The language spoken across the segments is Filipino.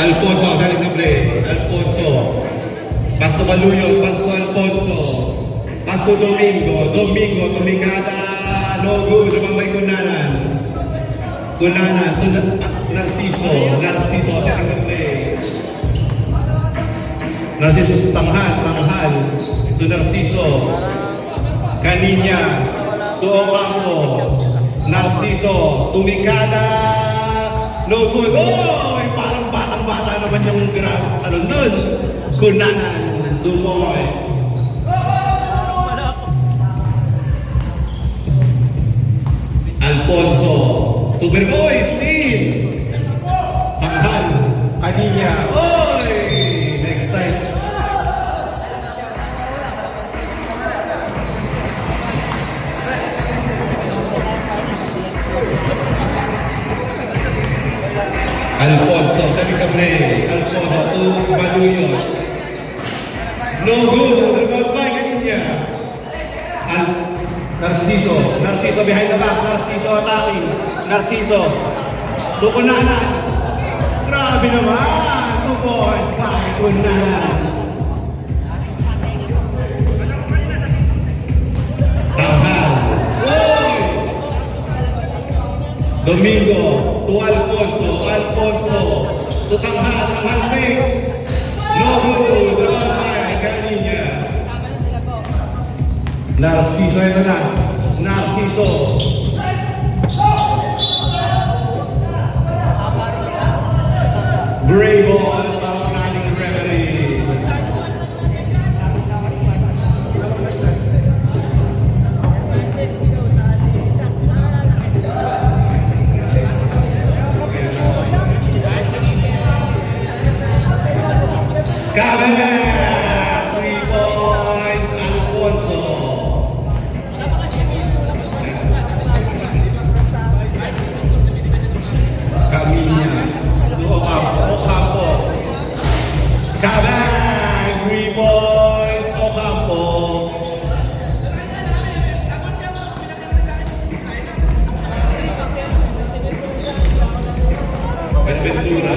Alfonso, saling doble. Alfonso. Pasto Baluyot, Pasto Alfonso. Pasto Domingo, Tumingada. No good, lumabay Kunanan. Narciso, saling doble. Narciso Tanghal. To Narciso. Kaninya. To Ocampo. Narciso. Tumingada. No good. Oy, parang batang-bata naman yung grab. Ano nun? Kunanan. Dumoy. Alfonso. Tuberboy. Steve. Tanghal. Kaninya. Oy! Next time. Alfonso, sabi kami, Alfonso, Baluyot. No good, nagpapay niya. Narciso behind the back, Narciso attacking. Narciso, Kunanan. Grabe naman, 2 points, 5, Kunanan. Tanghal. Domingo, to Alfonso, to Tanghal fix. No good, Ramay, Kaninya. Narciso, ito na. Narciso. Bravo, ang pang-running referee. Kaminya, 3 points, Alfonso. Kaminya, Ocampo. Kabang, 3 points, Ocampo. Ventura.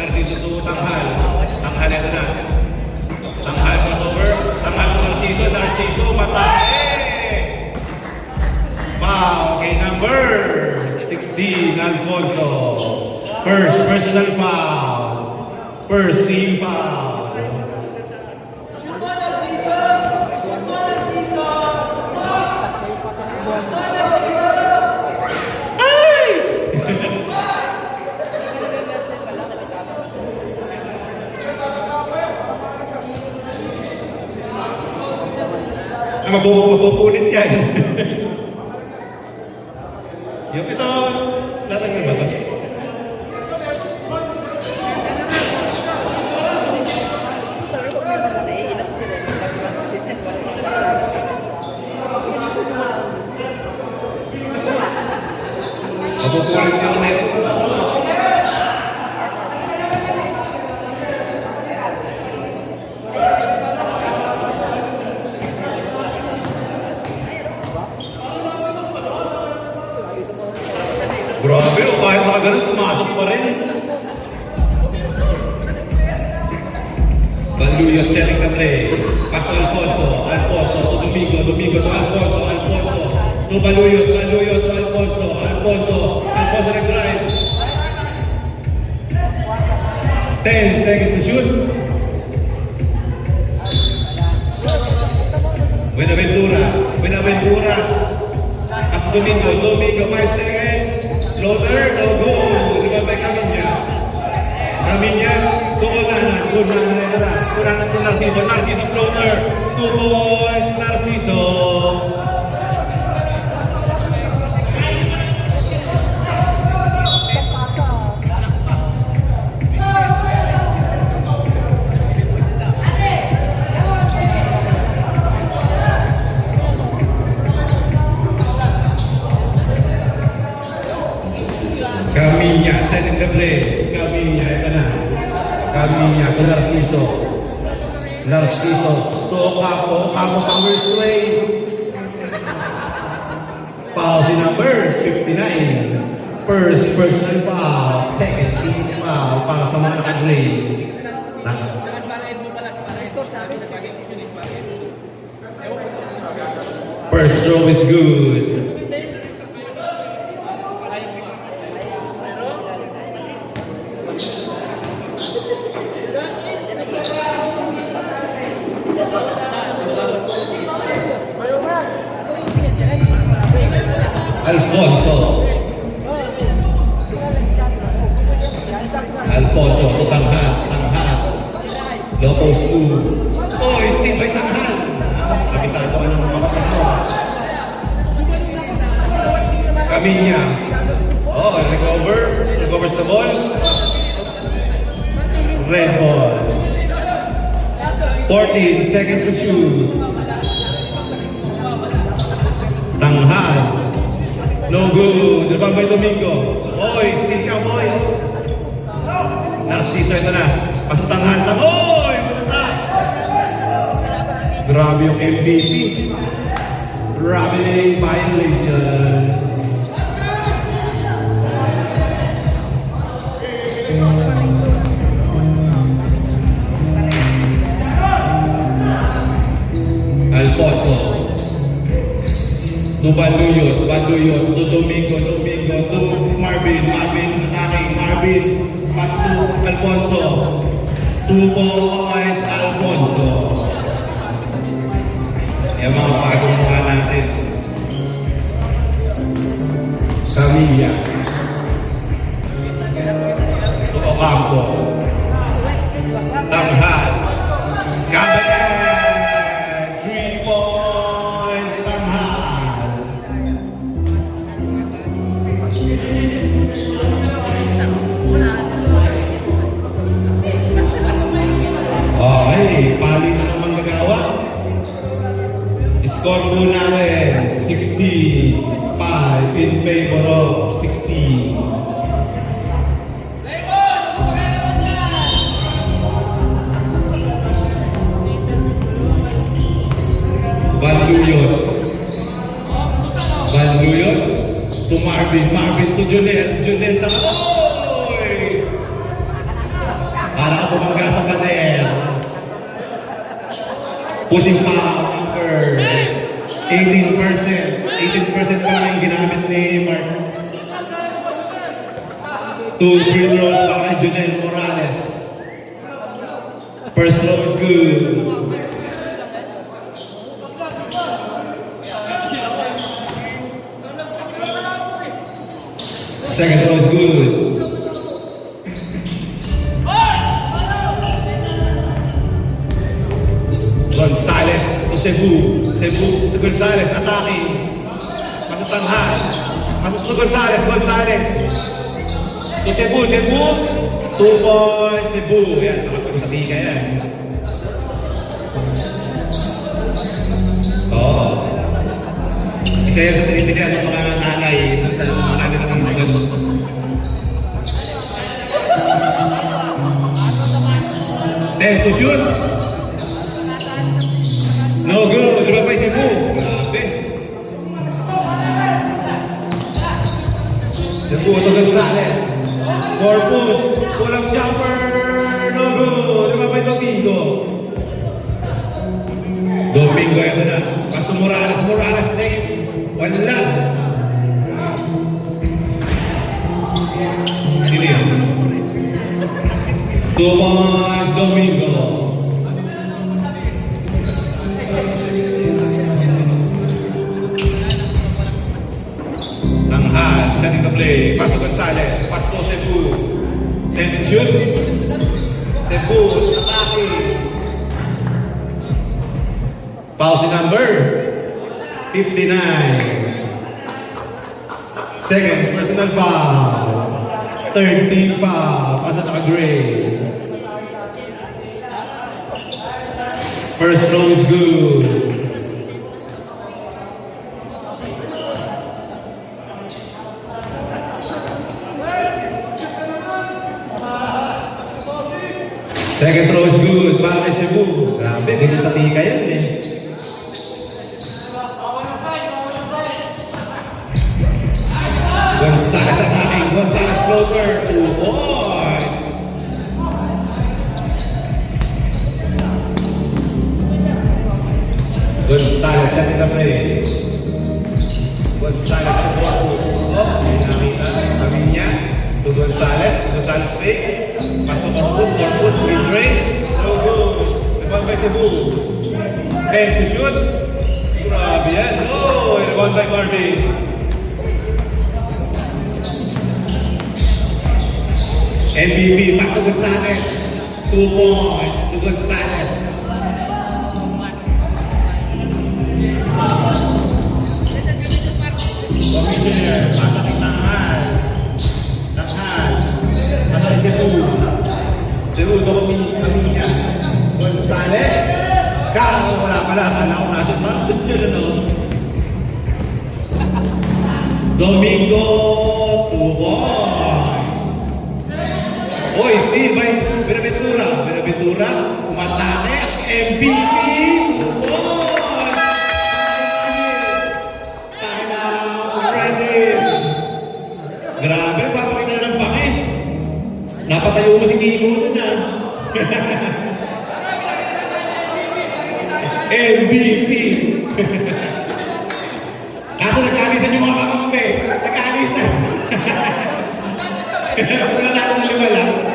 Narciso to Tanghal. Tanghal ito na. Tanghal crossover. Tanghal to Narciso. Matay! Wow, okay, number 16, Alfonso. First personal foul. First team foul. Mabubulit yan. Yung ito, latag na ba? Mabubulit yan na ito. Grabe, kahit mga ganun, pumasok pa rin. Baluyot, setting the play. Pasto Alfonso, to Domingo, to Alfonso, to Baluyot, to Alfonso nag-drive. 10 seconds to shoot. Buenaventura. Pasto Domingo, 5 seconds. Floater, no goal. Lumabay Kaminya, Kunanan to Narciso floater. 2 points, Narciso. Kaminya, setting the play. Kaminya, ito na. Kaminya, to Narciso. To Ocampo, power play. Policy number 59. First personal foul. Second team foul para sa mga naka-grade. First throw is good. Alfonso. Alfonso, tanghan. Low post 2. Oh, isip ay tanghan. Kabisado ka ng mga kasama. Camilla. Oh, recovers the ball. Red ball. 14 seconds to shoot. Tanghan. No good. Nababay Domingo. Oy, still ka, boy. Narciso, ito na. Pasutanghan lang. Oy, pumunta. Grabe yung MVP. Grabe violation. Alfonso. To Banduyot, to Domingo, to Marvin, attacking, Marvin, pass to Alfonso, 2 points, Alfonso. Yan mga bagong mukha natin. Camilla. To Ocampo. Tanghal. Gabriel. 3 points, Tanghal. Okay, pali na naman nagawa. Score po namin 65 in favor of 60. Banduyot to Marvin to Junel oy! Para ako bumangga sa pader. Pushing foul, anchor. 18% pa lang yung ginamit ni Mark. 2 free throws pa kay Junel Morales. First throw is good. Second throw is good. Gonzales to Cebu to Gonzales, attacking. Masutanghan. Masus to Gonzales to Cebu, 2 points, Cebu. Yan, nakapag sa tika yan. Oo. Isa yan sa sinitigan ng mga nanay dun sa mga nanay ng mga ganun. Then to shoot. No good. Diba pa Cebu? Grabe. Cebu to Gonzales. Corpus. Walang jumper. No good. Diba pa Domingo? Domingo ito na. Pasto Morales save. Wala. Sino yun? 2 points, Domingo. Tanghal, setting the play. Pasto Gonzales, Pasto Cebu. Then shoot. Cebu, attacking. Policy number 59. Second personal foul. Third team foul. Pasa naka-grade. First throw is good. Second throw is good. Para kay Cebu. Grabe, ganyan sa tika yan eh. Gonzalez ang aking Gonzalez floater. 2 points. Gonzalez sa tinapre. Gonzalez ang Borpus. Oh, nakita. Kami niya. To Gonzalez. Gonzalez fake. Pasok Borpus. Borpus mid-range. No good. Rebound by Cebu. 10 to shoot. Grabe yan. Oh, rebound by Marvin. MVP, pass to Gonzalez. 2 points to Gonzalez. Commissioner, pasok ng tanghal. Tanghal. Ano yung Cebu? Cebu, kami niya. Gonzalez. Kala wala pala. Kala ko nasa maksud yun, ano? Domingo. 2 points. Oy, si Benaventura. Benaventura, umatake ang MVP. Grabe, papakita na ng pakis. Napatayo mo si Kiko nun ah. MVP. Kaso nagkalisan yung mga kakampi. Nagkalisan. Wala natin naliwala.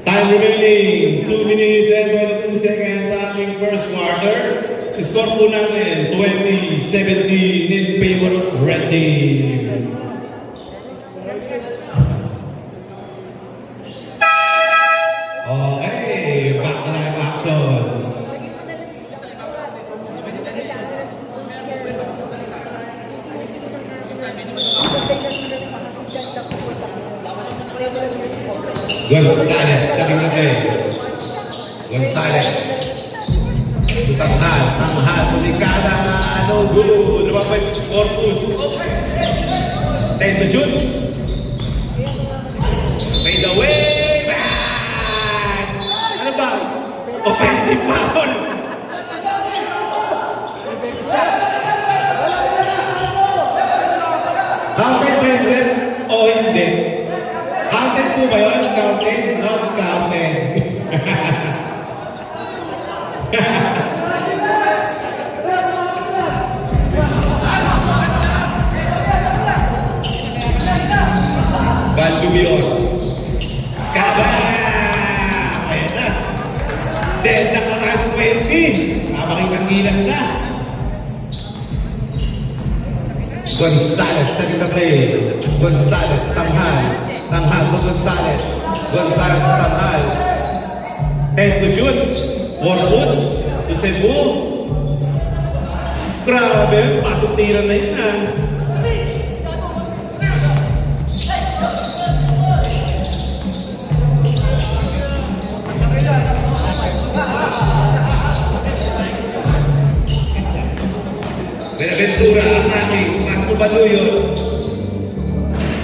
Time remaining 2 minutes and 22 seconds sa ating first quarter. Score po natin 20-17 in favor of Red Team. Okay, back to live action. Gonzalez, sabi natin. Gonzalez. Tanghal, tulikada, no good. Lumabay, Corpus. 10 to shoot. Fade away. Back! Ano ba? Offensive foul. Counted ba yun? O hindi? Counted po ba yun? Counted? Not counted. Valdubion. Kaba! Ayan na. Dahil nakataas 20. Napakitang gilas na. Gonzalez sa play. Gonzalez, tanghal. Tanghal to Gonzalez. Gonzalez, tanghal. 10 to shoot. Borpus to Cebu. Grabe, pasok tira na yun ah. Benaventura, atake, pasok Baluyo.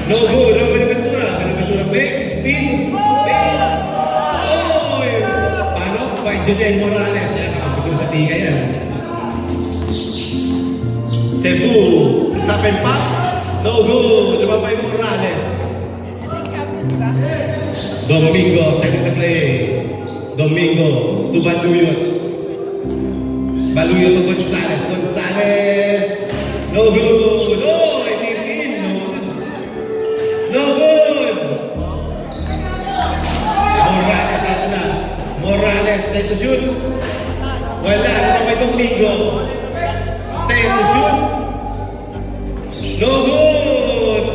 No good, no Benaventura. Benaventura, big spin. Oh! Paano? By Jose Morales. Yan, nakapagod sa tiga yan. Cebu, stop and pass. No good, lumabay Morales. Domingo, second play. Domingo, to Baluyo. Baluyo to Gonzalez. Gonzalez. No good. No, I think in. No good. Morales at na. Morales, set to shoot. Wala. Ano ba itong Domingo? Set to shoot. No good.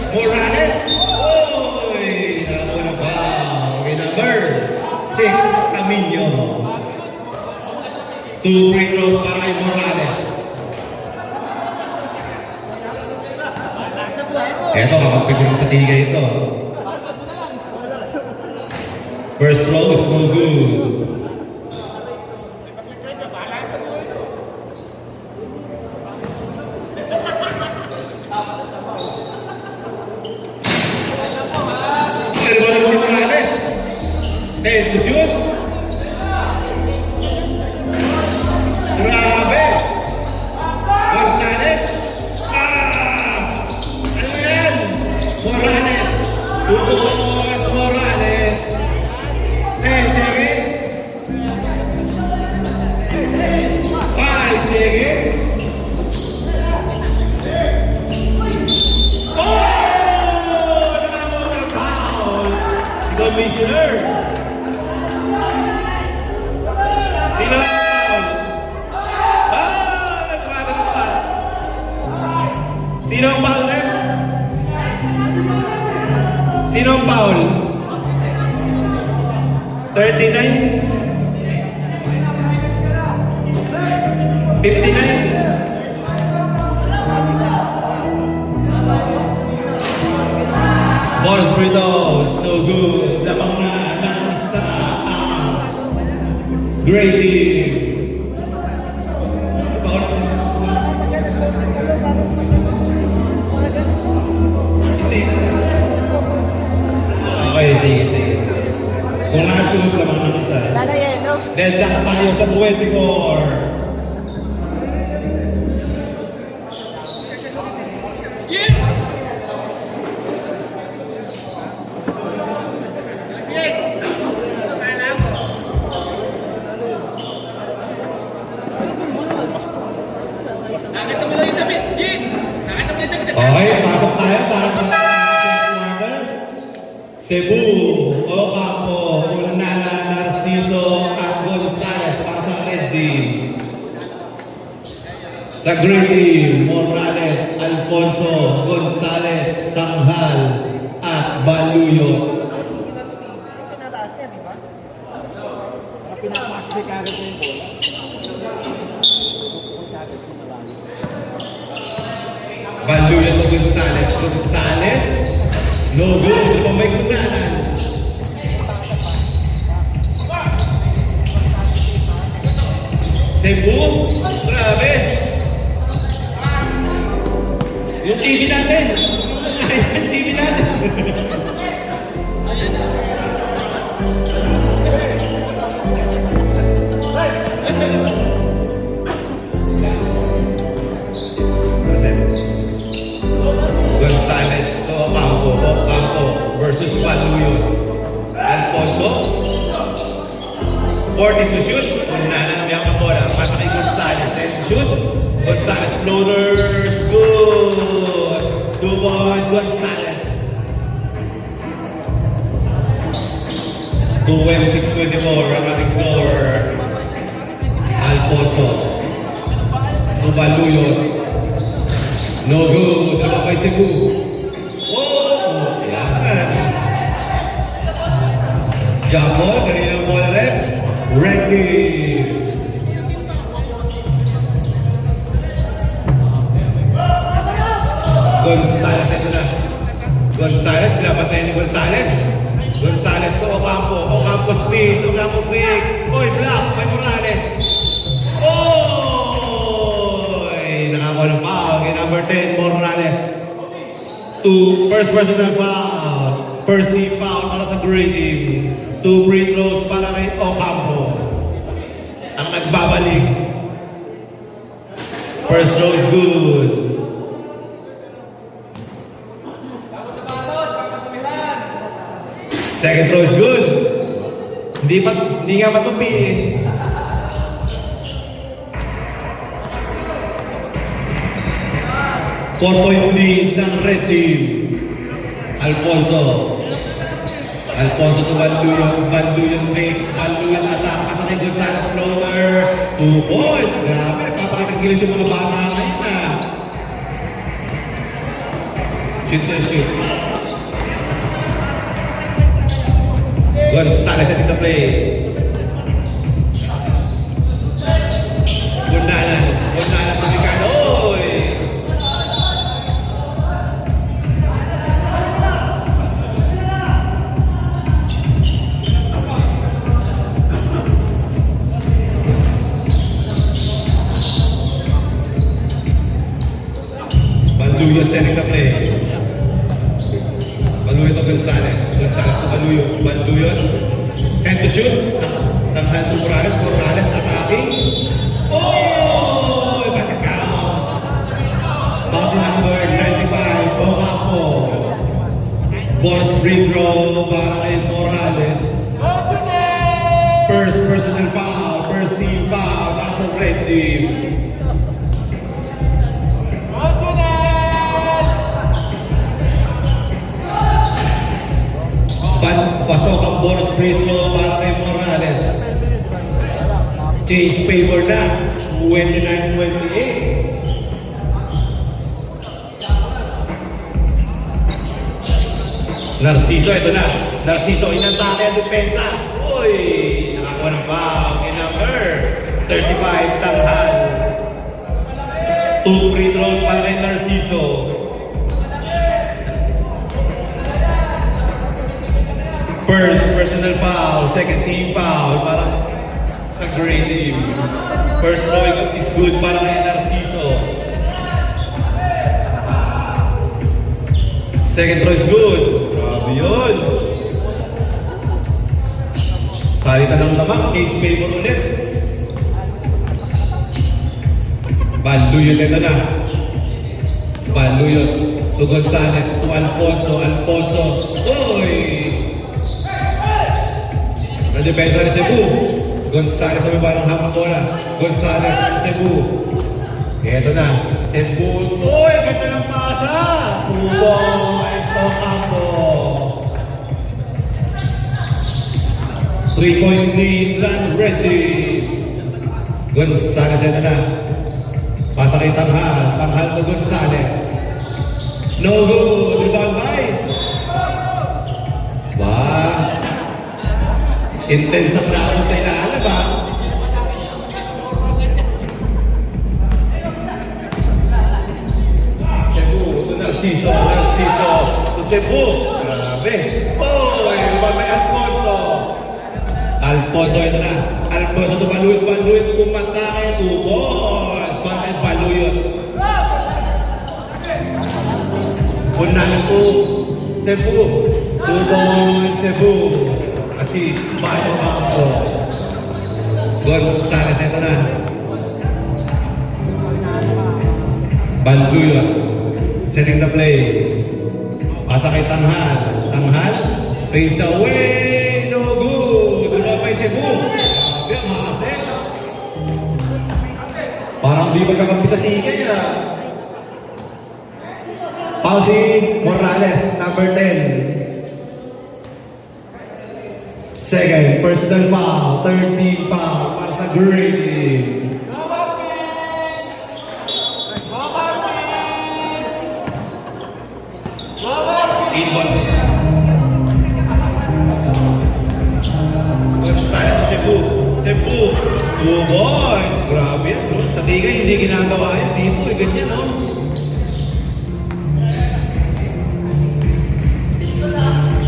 Morales. Oy, ako na ba? Okay, number 6, Camino. 2 free throws para kay Morales. Eto, kapag sa tiga ito. First throw is no good. Morales. 10 to shoot. Grabe! Gonzalez! Ah! Sino ang foul, ref? Sino ang foul? 39? 59? Boris Brito, so good. Lapang na ng isa. Great team. Okay, sige. Kung nakasunod lamang ng isa. Dahil dyan tayo sa 24. Okay, pasok tayo sa ating quarter. Cebu, Ocampo, Unana, Narciso, at Gonzales para sa red team. Sa green team, Morales, Alfonso, Gonzales, Sanghal, at Baluyo. Baluyo sa Gonzales. Gonzales, no good. Ito may kunanan. Cebu, grabe. Yung TV natin. Yung TV natin. Gonzales, Ocampo versus Baluyo. Alfonso, 40 to shoot. Unana ng mga bola. Pasa kay Gonzales. And shoot. Gonzales floaters. Good. 2 points, Gonzales. 2-6-24. Ang ating score. Alfonso. To Baluyo. No good. Sa Babay Cebu. Oh! Yan. Japon. Kanina ang bola rin. Ready. Gonzales, ito na. Gonzales, pinapatay ni Gonzales. Gonzales to Ocampo. Ocampo speed. Ocampo quick. Oy, block. May Morales. Oy! Nakakuha ng foul. Kay number 10, Morales. First personal foul. First team foul para sa green team. 2 free throws para kay Ocampo. Ang nagbabalik. First throw is good. Second throw is good. Hindi nga matupi eh. Four-point lead ng red team. Alfonso to Baluyo fake. Baluyo attack. Asa kay Gonzales floater. 2 points. Grabe. Nagpapakitagilis yung mga bata ngayon na. Shoot. Gonzales at the play. Unana to Ricardo. Oy! Baluyo setting the play. Baluyo to Gonzales. Gonzales to Baluyo. Time to shoot. Tanghal to Morales. Morales attacking. Oh! Back account. Boxing number 95. Ocampo. Boss free throw para kay Morales. First personal foul. First team foul. That's a red team. Pasok ang bonus free throw para kay Morales. Change favor na. 29-28. Narciso, ito na. Narciso, inatake ang depensa. Uy! Nakakuha ng foul. In number 35, Tanghal. 2 free throws para kay Narciso. First personal foul, second team foul para sa great team. First throwing is good para kay Narciso. Second throw is good. Grabe yun. Salita ng lamang, cage favor ulit. Baluyot ito na. Baluyot. To Gonzales, to Alfonso. Alfonso. Uy! Nadepensa ni Cebu. Gonzales sa baba ng hapang bola. Gonzales, Cebu. Ito na. Cebu. Uy! Ganda ng pasa! Tubo! Ito ako. 3-point lead lang ready. Gonzales ito na. Pasa kay Tanghal. Tanghal to Gonzales. No good. Rebound by. Intense ang lakon sa ilaala ba? Cebu. Ito Narciso. Narciso. Ito Cebu. Grabe. Uy! Rebound by Alfonso. Alfonso ito na. Alfonso to Baluyot. Baluyot. Pumatake. Tubos. Bakit Baluyot? Una na po. Cebu. Tubos. Cebu. Assist. Bayo ako. Gonzales ito na. Baluyot. Setting the play. Pasa kay Tanghal. Tanghal. Face away. No good. Dula pa yung Cebu. Grabe, makasip. Parang di magkakampi sa tingin niya. Pausi Morales, number 10. Second, personal foul. 13 foul para sa Green. Inbon. Gonzales, Cebu. Cebu. 2 points. Grabe yan, bro. Sa tingin, hindi ginagawa yan. Dito, ganyan, no?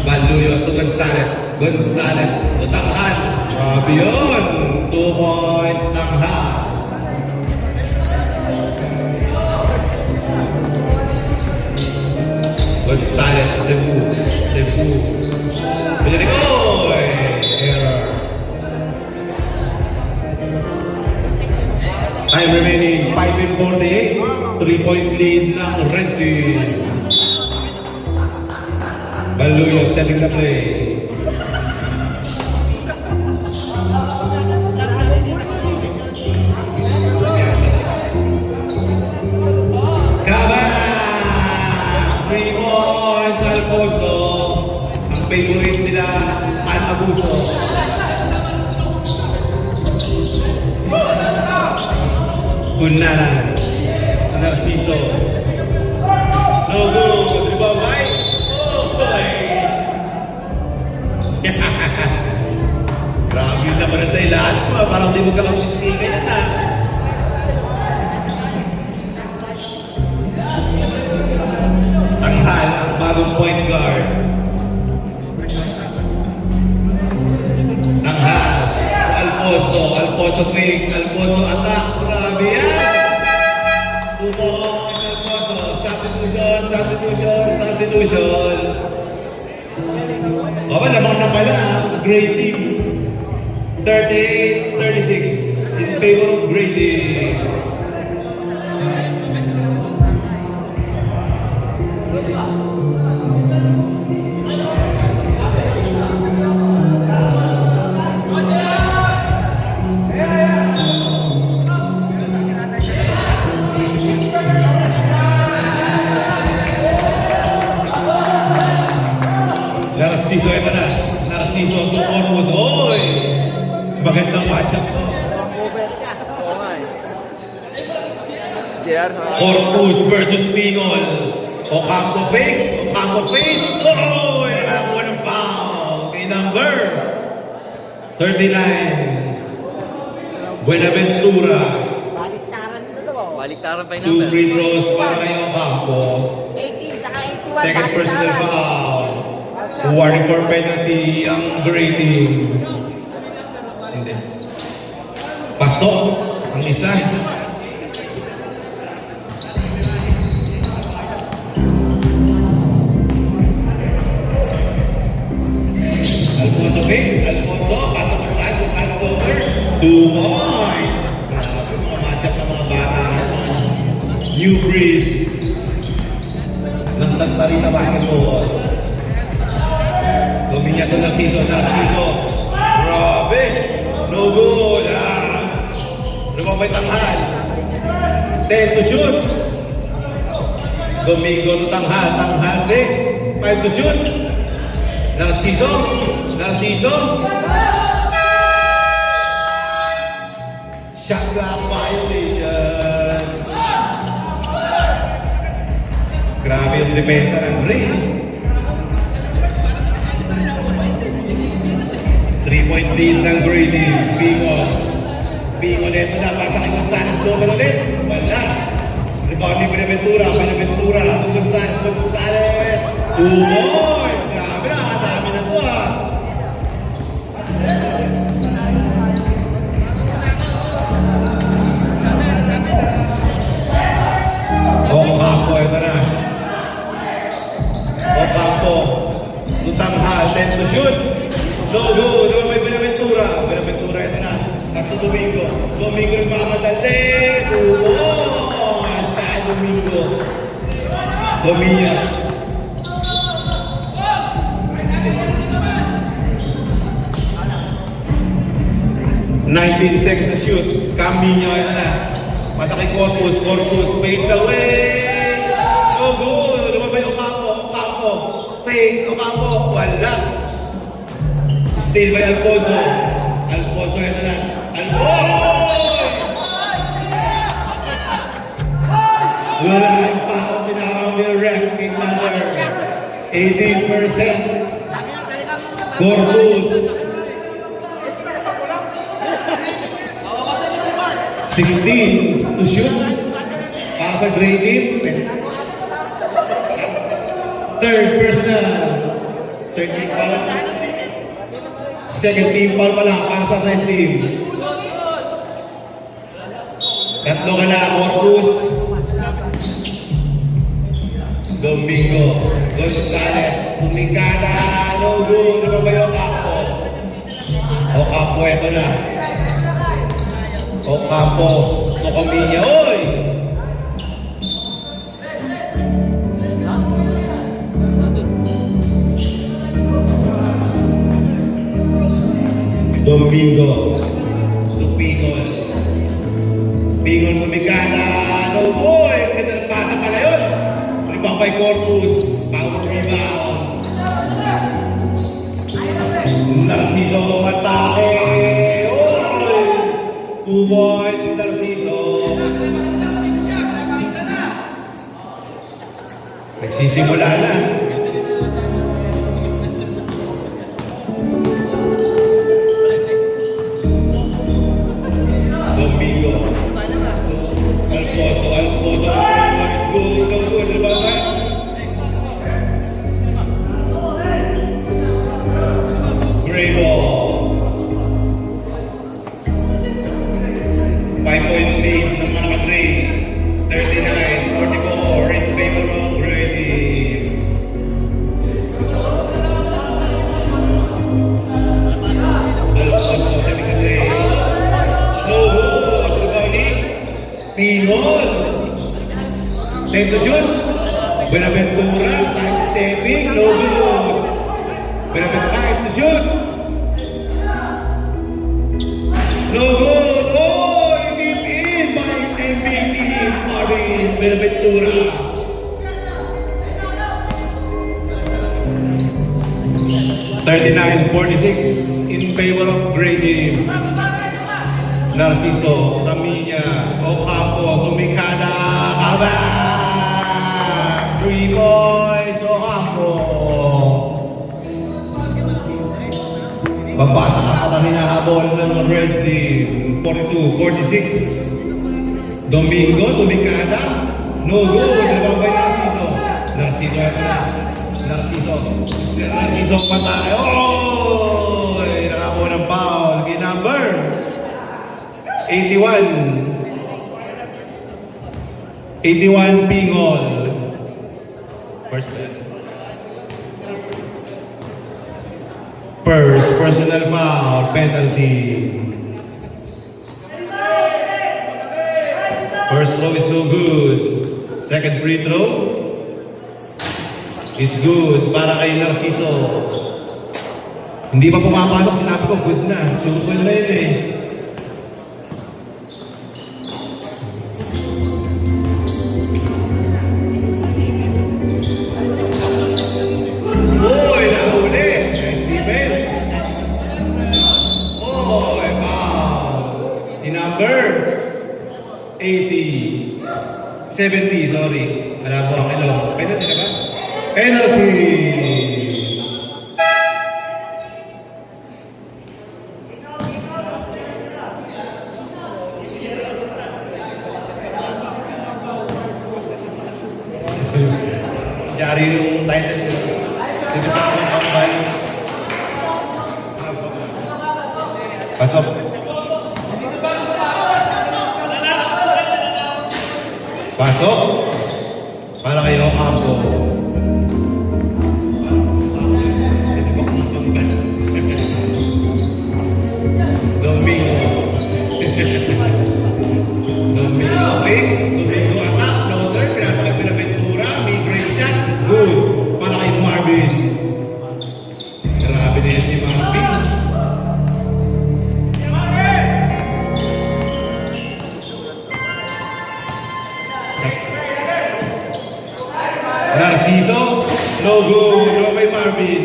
Baluyot to Gonzales. Gonzales to Tanghal. Grabe yun. 2 points, Tanghal. Gonzales, Cebu. Cebu. Pinarikoy. Error. Time remaining 5:48. 3-point lead ng Red Team. Baluyot setting the play. Kaba! 3 points, Alfonso. Ang favorite nila, Abuso. Kunalan. Narciso. No good. Rebound by. Grabe na pala sa ilalim mo. Parang di mo ka magsisigay na na. Tanghal, ang bagong point guard. Tanghal. Alfonso. Alfonso fakes. Alfonso attacks. Grabe yan. 2 points. Alfonso. Substitution. Substitution. Substitution. Baba naman na pala, great team. 38-36 in favor of great team. Narciso ito na. Narciso to Corpus. Oy! Magandang matchup to. Corpus versus Pingol. Ocampo fakes. Ocampo fakes. Oy! number 39. Buenaventura. Baliktaran na dalawa. Baliktaran pa yung 2 number. free throws para kay Ocampo. 18 saka 81. Second personal Baliktaran. foul. Warning for penalty ang grading. Hindi. Pasok ang isa. Alfonso Biggs, Alfonso, pasok ang side, pass over. 2 points. Grabe, mga matchup ng mga bata naman. New breed ng Santa Rita Basketball. Dominya to Narciso. Grabe! No good! Lumabay tanghal. 10 to shoot. Domingo to tanghal. Tanghal 6. 5 to shoot. Narciso. Shot clock violation. Grabe yung depensa ng Ray. 3-point lead ng Grady. Bingo neto na. Pasa kay Gonzales. Sober ulit. Wala. Rebound ni Buenaventura. Gonzales. 2 points. Grabe na. Dami na to ah. Ocampo. Ito na. Ocampo. Tutanghal. 10 to shoot. No good. Diba may Buenaventura, ito na. Kaso Domingo yung makamadali. Saan Domingo? Dominya. $19 seconds to shoot. Camino, ito na. Mataki Corpus, fades away. No good. Diba may Ocampo. Fades, Ocampo. Wala. Still by Alfonso, ito na. Wala yung pakot, tinawag yung ranking number 18%. Corpus. 16 to shoot. Para sa grading. Third personal. 13 foul. Second team foul pala para sa red team. Tatlo ka na, Corpus. Domingo. Gonzales. Tumikada. No good. Ano ba yung Ocampo? Ocampo, ito na. Ocampo. Ocaminya. Oy! Domingo. Pingon kumikana. No boy! Pinagpasa pala yun. Ribang kay Corpus. Power rebound. Narciso matake. Oy! 2 points. Narciso. Nagsisimula na. Pingon. Time to shoot. Buenaventura. Time stepping. No good. Buenaventura. Time to shoot. No good. Oh, deep in by MVP. Marin Buenaventura. $39-46 in favor of Grady. Narciso, Camilla, Ocampo, Tumikada, Aba! 3 points, Ocampo. Babasa ka pa hinahabol ng red team. 42-46. Domingo, tumikada. No good. Nababay Narciso. Narciso, ito na. Narciso patay. Oh! Nakakuha ng foul. Kay number 81. 81 Pingol. First personal foul, penalty. First throw is no good. Second free throw is good para kay Narciso. Hindi pa pumapasok, sinabi ko, good na. Sumukul na yun eh. Uy, nahuli. Nice defense. Uy, foul. Si number 80. 70, sorry. Wala po ang ilo. Penalty na ba? Penalty! Yari yung title ko. Sige pa ako kapay. Pasok. Pasok. Para kayo ako. Domingo. Domingo fix. Domingo attack. Floater. Pinasa ka pinaventura. May great shot. Good. Para kay Marvin. Grabe na yan si Marvin. Narciso, no good. No kay Marvin.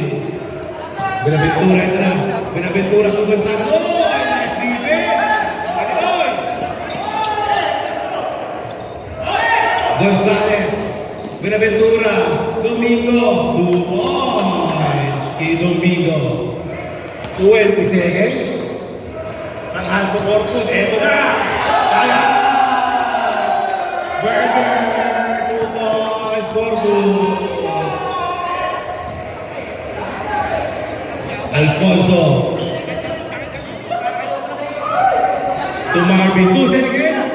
Binaventura ito na. Binaventura kung Gonzaga. Oh! Nice defense! Panoy! Gonzales. Binaventura. Domingo. 2 points. Kay Domingo. 20 seconds. Ang Alto Corpus. Eto na. Kaya! Burger. 2 points. Corpus. Alfonso. To Marvin. 2 seconds.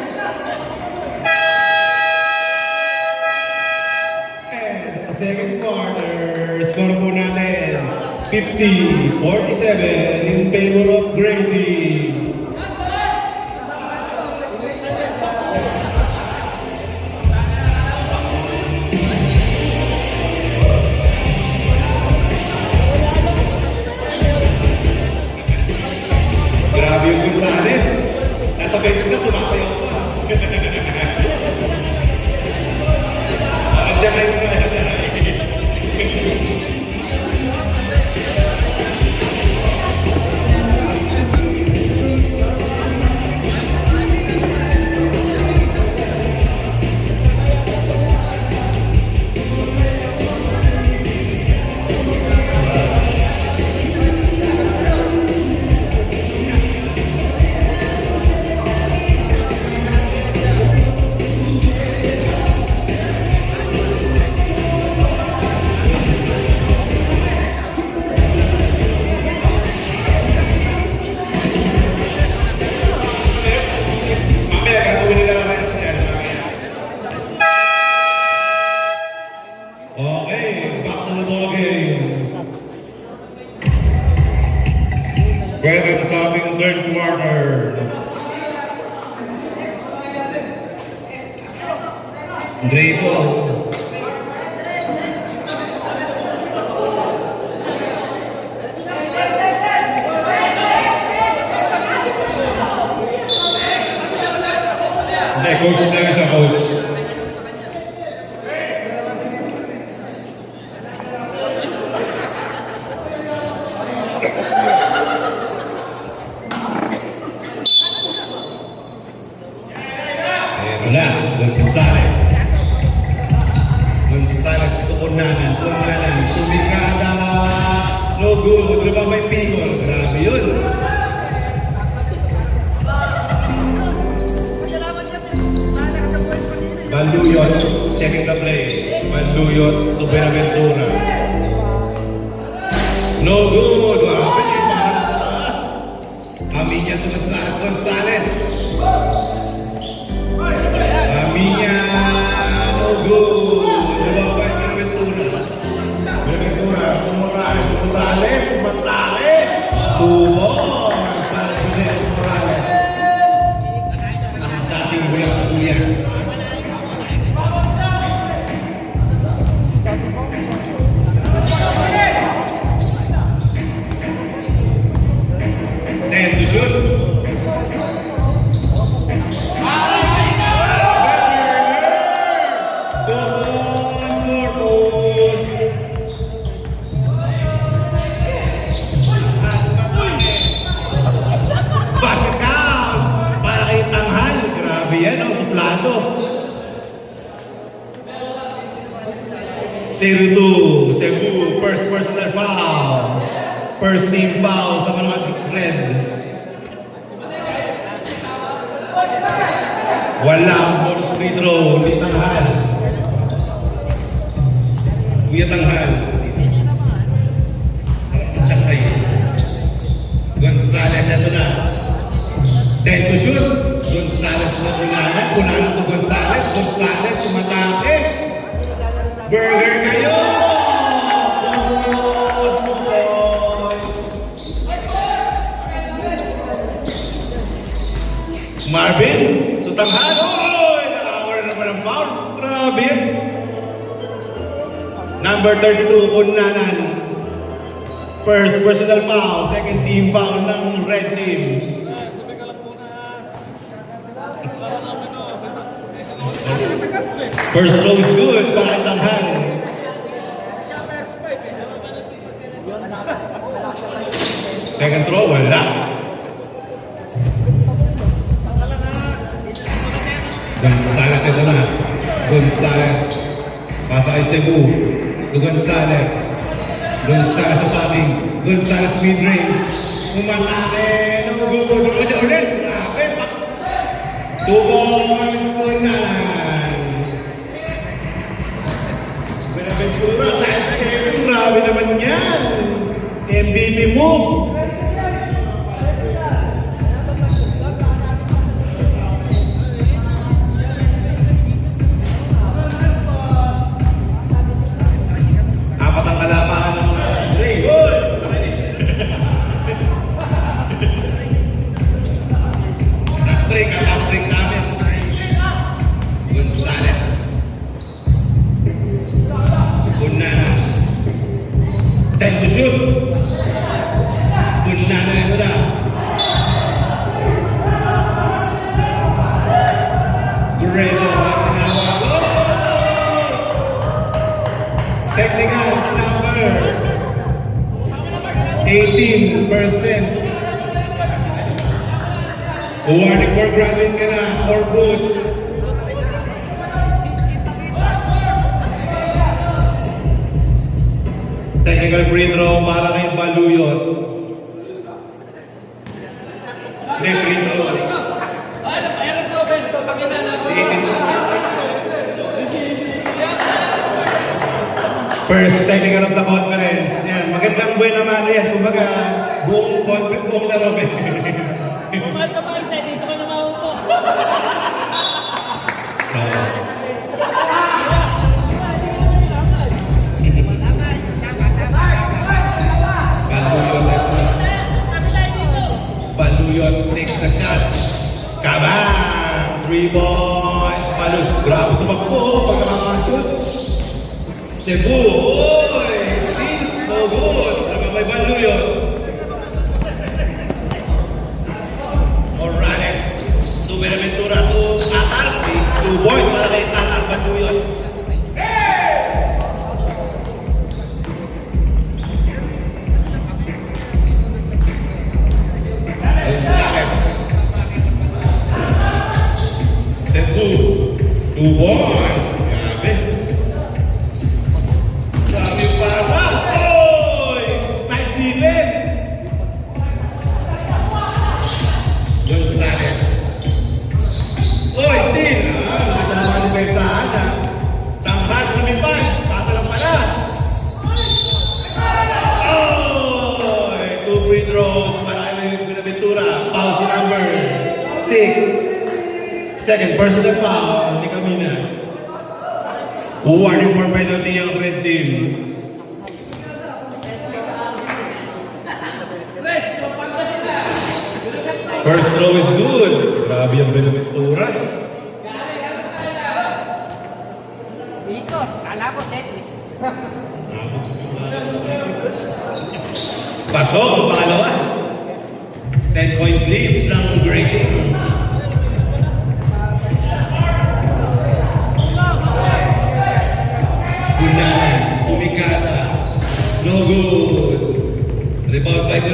And second quarter. Score po natin. 50-47 in favor of Grady. Grabe yung Gonzales. Nasa bench na, sumasayaw pa. Siya kayo na. Mamaya, gagawin nila naman yan. Okay, back to the ball game. Welcome sa ating third quarter. Draco. Hindi, coach na sa coach. Ayan na, Gonzales. Gonzales, tukunanan, tumikada. No good, ano ba may pingol? Grabe. Grabe yun. Banduyot, checking the play. Banduyot to Buenaventura. No good. Grabe yung parang taas. Aminya to Gonzales. Aminya. No good. Dalawa pa yung Buenaventura. Buenaventura. Morales. Matales. Tuwon. Para José Morales. Ang dating Buenaventura. And to shoot. Basket count para kay Tanghal. Grabe yan, oh, suplado. 0-2, Cebu, first personal foul. First team foul sa mga red. Walang bonus free throw ni Tanghal. Kuya Tanghal. Sakay. Gonzales, ito na. 10 to shoot. Gonzales na kunanan. Kunanan to Gonzales. Gonzales, tumatake. Burger kayo! Marvin, Tanghal. Oy! Nakakawala naman ang foul. Grabe. Number 32, Kunanan. First personal foul. Second team foul ng red team. First throw is good para Tanghal. Second throw, wala. Gonzales ito na. Gonzales. Pasa kay Cebu. To Gonzales. Gonzales sa sating. Gonzales mid-range. Umatake. Nag-good. Ulit. Grabe. 2 points po na. Buenaventura. Grabe naman yan. MVP mo. Apat ang kalapahan ng Ray. Good! Last break sa amin. Gonzales. Kunanan. 10 to shoot. Kunanan ito na. Guerrero. Technical number 18%. Warning for grabbing ka na or boost. Technical free throw para kay Baluyot. Free throw. First technical of the conference. Yan, magandang buhay naman yan. Kumbaga, buong conference, buong laro. Kumal ka pa isa, dito ka na maupo. Baluyot takes the shot. Kabang! 3 points. Baluyot. Grabe tumakbo. Pagkakashoot. Cebu. Oy! Feels so good. Naman may Baluyot. Morales. To Buenaventura. To Atal. 2 points para kay Atal. Baluyot. Cebu. 2 points. Grabe. Grabe para. Oy! Nice defense. Second personal foul, hindi kami na. Warning for penalty ang red team. First throw is good. Grabe ang Benaventura. Dito, kala ko Tetris. Pasok ang pangalawa. 10-point lead ng Great Team. Gunan, Umikata. No good. Rebound by the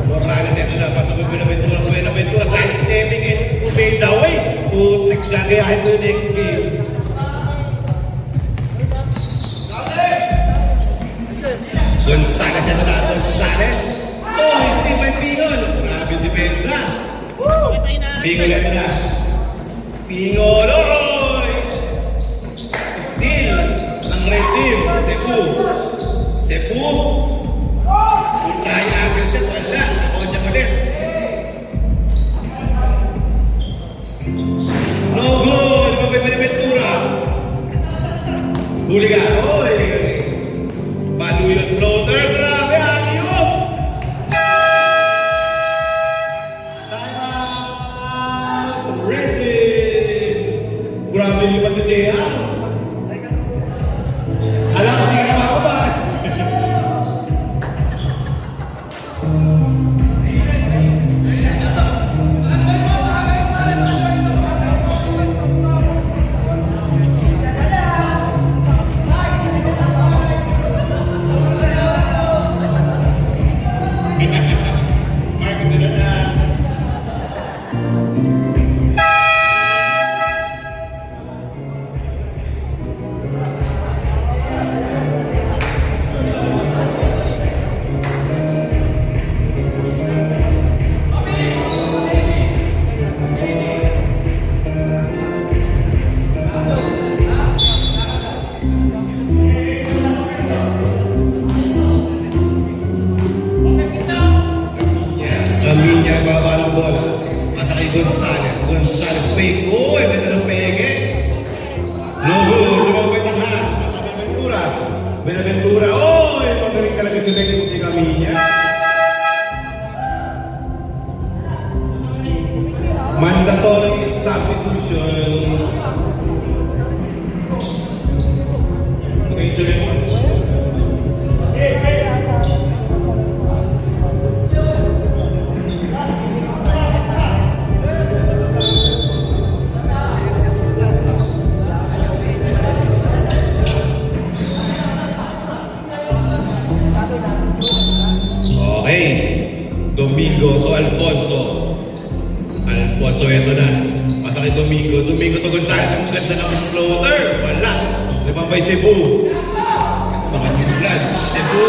Morales. Ito na, pasok ang Benaventura. Benaventura side-stepping and made the way to gagayahin to the next game. Gonzales ito na, Gonzales. Oh, Stephen Pingon. Grabe yung depensa. Pingon ito na. Pingon, Oroy! Still, ang red team, Cebu. Cebu. Kung kaya agad siya, wala. Ako niya ulit. No good. Kapag may Benaventura. Huli ka. Oy! Baduy ang floater. Grabe, ayun! Timeout! Ready! Grabe yung pati Jaya. Alam ko, hindi ka ako ba? Marcus ito na. Aminya, baba ng bola. Masa kay Gonzales. Gonzales, fake. Oh, may tanong pege. No good. Lumabay ang ha. Benaventura. Benaventura. Oh, magaling talaga si Aminya. Mandatory substitution. Okay, tuloy mo. Okay. Domingo to Alfonso. Alfonso ito na. Pasa kay Domingo. Domingo to Gonzales. Ang ganda ng floater. Wala. Limang by Cebu. Mga New Blood. Cebu.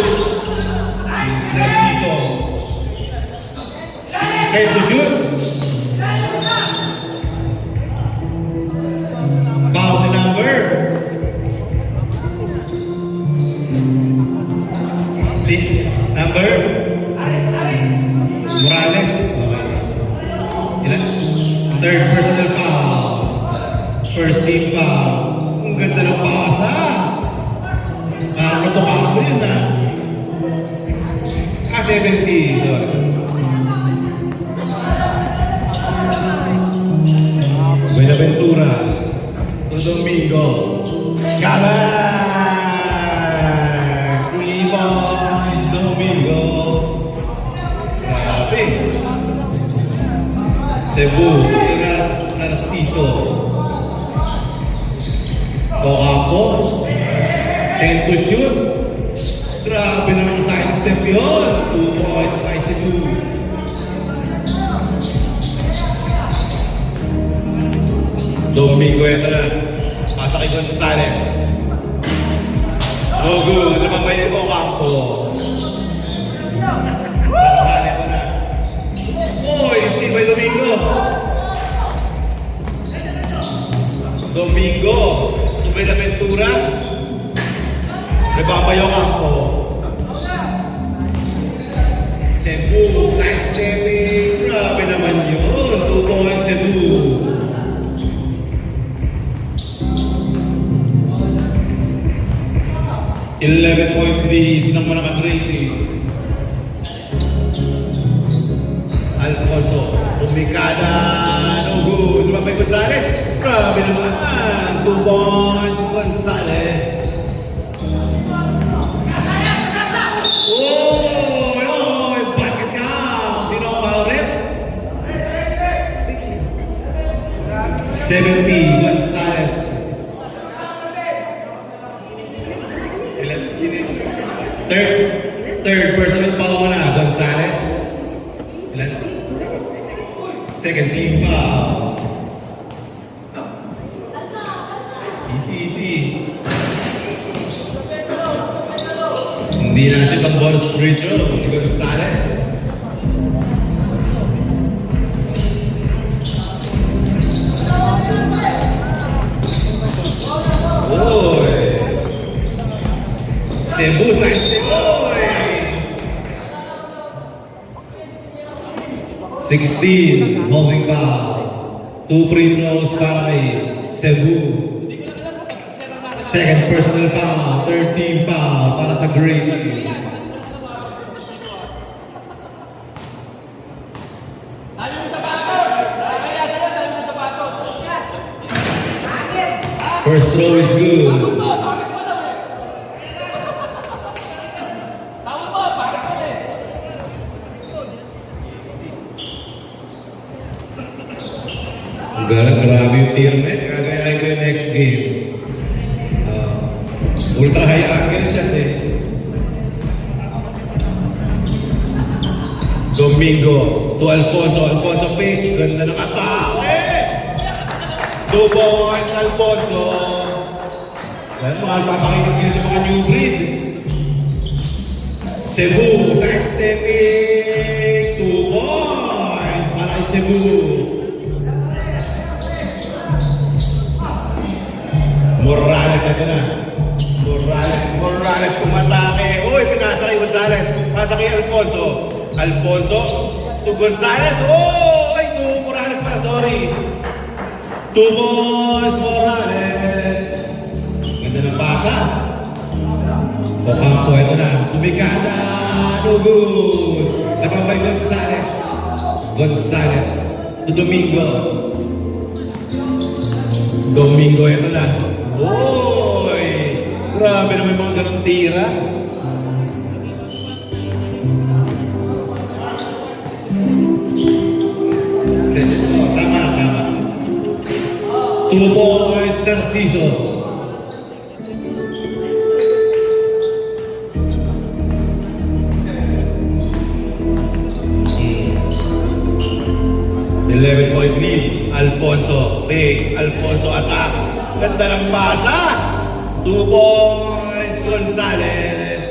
Narciso. Kaya to shoot. Bounce number. Si number Morales. Ilan? Third personal foul. First team foul. Ang ganda ng pasa. Nakakatuka ko yun ha. 70. Sorry. Buenaventura. To Domingo. Galang! Levi's Domingo. Grabe. Cebu. Narciso. Tokapo. 10 to shoot. Grabe naman side step yun. 2 points by Cebu. Domingo ito na. Pasa kay Gonzales. No good. Naman ba yung Ocampo? Gonzales ito na. Oy, si by Domingo. Domingo. Subay na Ventura. Nababa yung Ocampo. Cebu. Side stepping. Grabe naman yun. 2 points Cebu. 11-point lead ng mga Grady. Alfonso, umikada, no good. Lumabay Gonzales. Grabe naman. 2 points, Gonzales. Oh, basket count. Sino ang foul rin? 70, Gonzales. Third personal foul mo na, Gonzales. Ilan? Second team foul. Easy. Hindi na siya ang bonus free throw ni Gonzales. Oy! Cebu sa Cebu! 16, holding foul. 2 free throws para kay Cebu. Second personal foul, third team foul para sa Grady. First throw is good. Grabe yung teammate. Kagayahin ko yung next game. Ultra high angle siya eh. Domingo to Alfonso. Alfonso face. Ganda ng atake. 2 points Alfonso. Yan mga papakikot nyo sa mga new breed. Cebu sa Extemic. 2 points para kay Cebu. Morales ito na. Morales kumatake. Uy, pinasa kay Gonzales. Pasa kay Alfonso. Alfonso to Gonzales. Oh! Ay, to Morales para, sorry. 2 balls, Morales. Ganda ng pasa. Ocampo, ito na. Tumikada. No good. Nababay Gonzales. Gonzales to Domingo. Domingo, ito na. Oy! Grabe naman mga ganong tira. Tama. 2 points, Narciso. Point lead, Alfonso. Big, Alfonso attack. Ganda ng pasa. 2 points, Gonzales.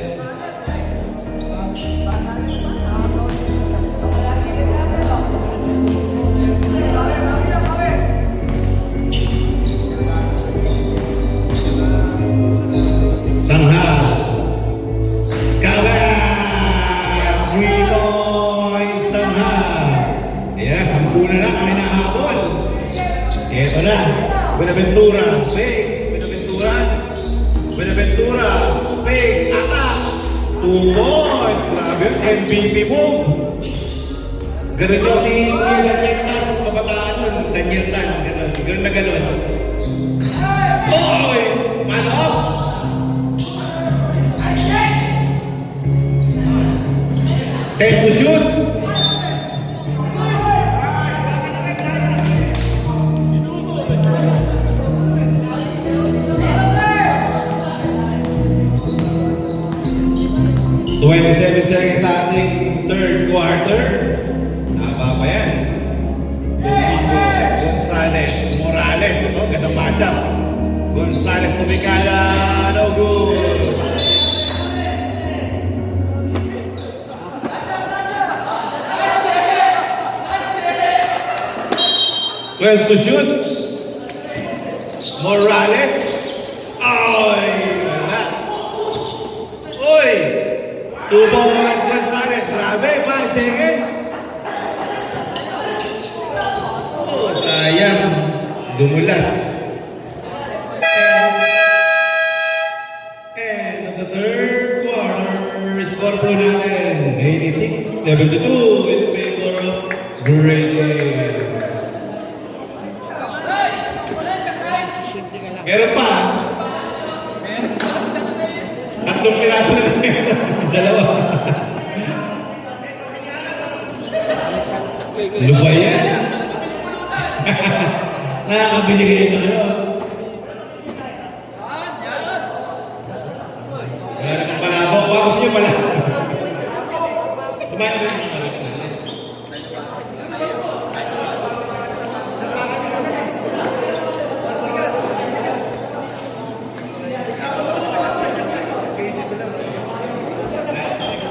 Tanghal. Kagat. 3 points, Tanghal. Yes, 10 na lang kami nahabol. Ito na. Buenaventura. Big. Buenaventura. Big. Attack. 2 points. Grabe. MVP mo. Ganun yung si Daniel Tan. Kabataan nun. Daniel Tan. Ganun na ganun. Oy! Man up! Time to shoot. Seconds sa ating third quarter. Haba pa yan. Gonzales, Morales. Ito, gandang matchup. Gonzales tumikala. No good. Well to shoot. Morales. Ay! Wala. Uy! 2 points, Gonzales. Grabe, 5 seconds. Oh, sayang. Dumulas. End of the third. pro natin. 86-72 in favor of Grady. Meron pa. Tatlong piraso na rin. Dalawa. Lubay yan. Nakakabili kayo na ano. Wala naman pala ako. Bakos nyo pala. Kumain na rin.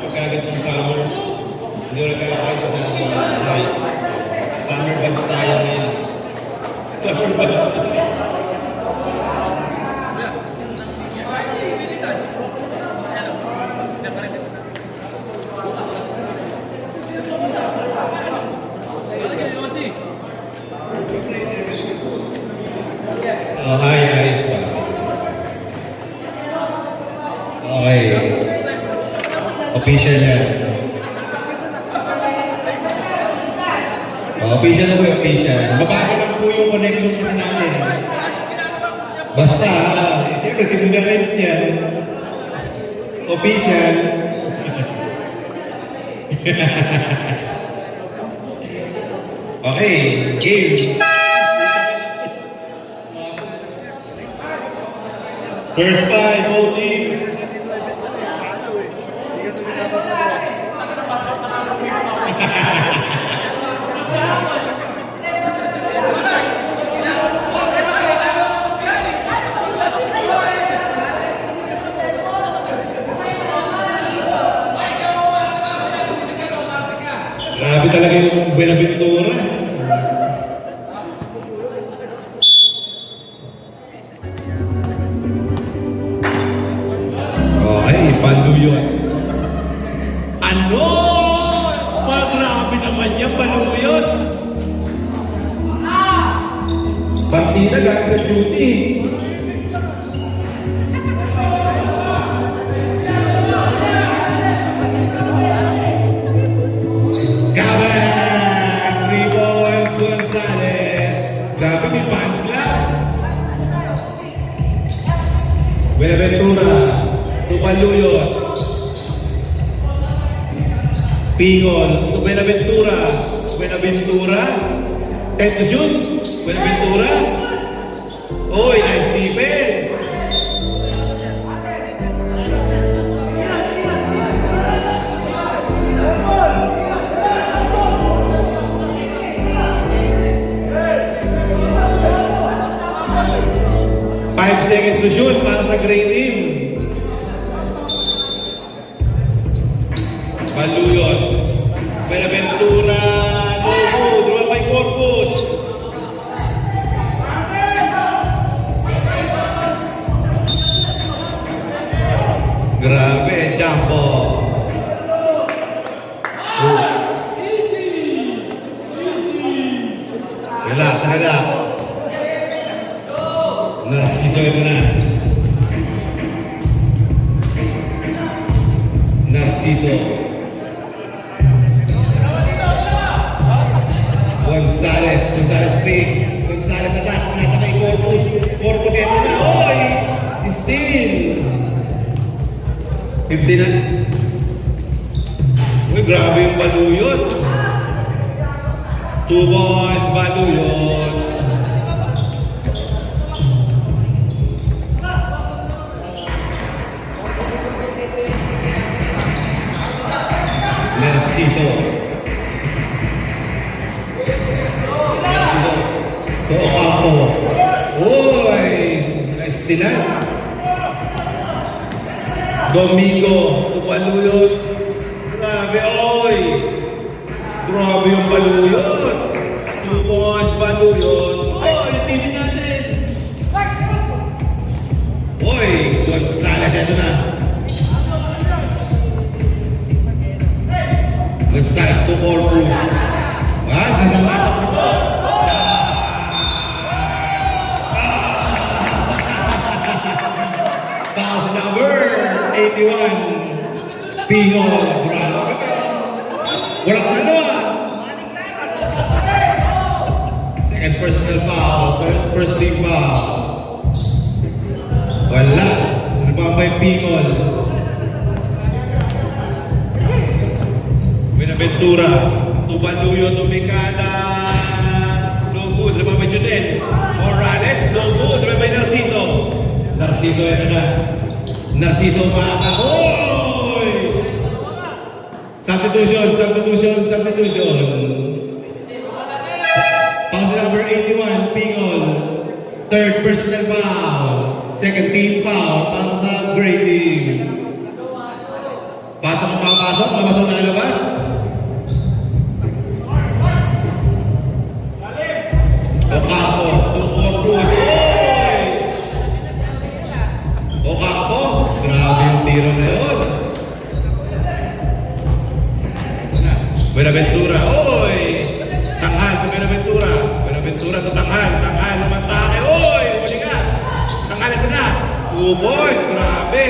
Pagkagat ng summer, hindi ko nagkakakita ng rice. Summer vibes tayo ngayon. Summer vibes. Oh, ayos pa. Okay. Official yan. Official na po yung official. Mabasa lang po yung connection kasi natin. Basta, siyempre, tinunarins yan. Official. Okay, game. First five, both teams. Grabe talaga yung Benaventura. Oh, ay, Pandu yun. Ano? Grabe naman yan, Pandu yun. Partida galing sa duty. Benaventura, Tupaluyot, Pingon, Benaventura, Ted Jun, Benaventura, oy, nice defense. Seconds to shoot para sa great team. Paluyot. Benaventura. No, draw by Corpus. Grabe, Jambo. Relax, relax. Narciso ito na. Narciso. Gonzales face. Gonzales attack. Nasa kay Corpus. Corpus ito na. Oy! Steal! 50 na. Uy, grabe yung Baluyot. 2 boys, Baluyot. Narciso. Ocampo. Uy! Nice sila. Domingo. Baluyot. Grabe, oy! Grabe yung Baluyot. 2 points, Baluyot. Oy, tinin natin. Oy, Gonzales, ito na. Gonzales to Corpus. Nagamatak ito. Foul number 81. Pingol, grabe. Walang dalawa. Second personal foul, third personal foul. Wala. Ano ba may Pingol? Buenaventura. Tubaluyo, Tumikada. No good. Ano ba may Junel? Morales, no good. Ano ba may Narciso? Narciso, ito na. Narciso, Maka. Oy! Substitution. Foul number 81, Pingol. Third personal foul. Second team foul. Para sa grading. Pasok ang papasok. Papasok na labas. Okapo. Okapo. Grabe yung tiro na yun. Buenaventura. Oy! Tanghal sa Buenaventura. Buenaventura sa Tanghal. Tanghal naman tayo. Oy! Huli ka. Tanghal ito na. Uboy! Grabe.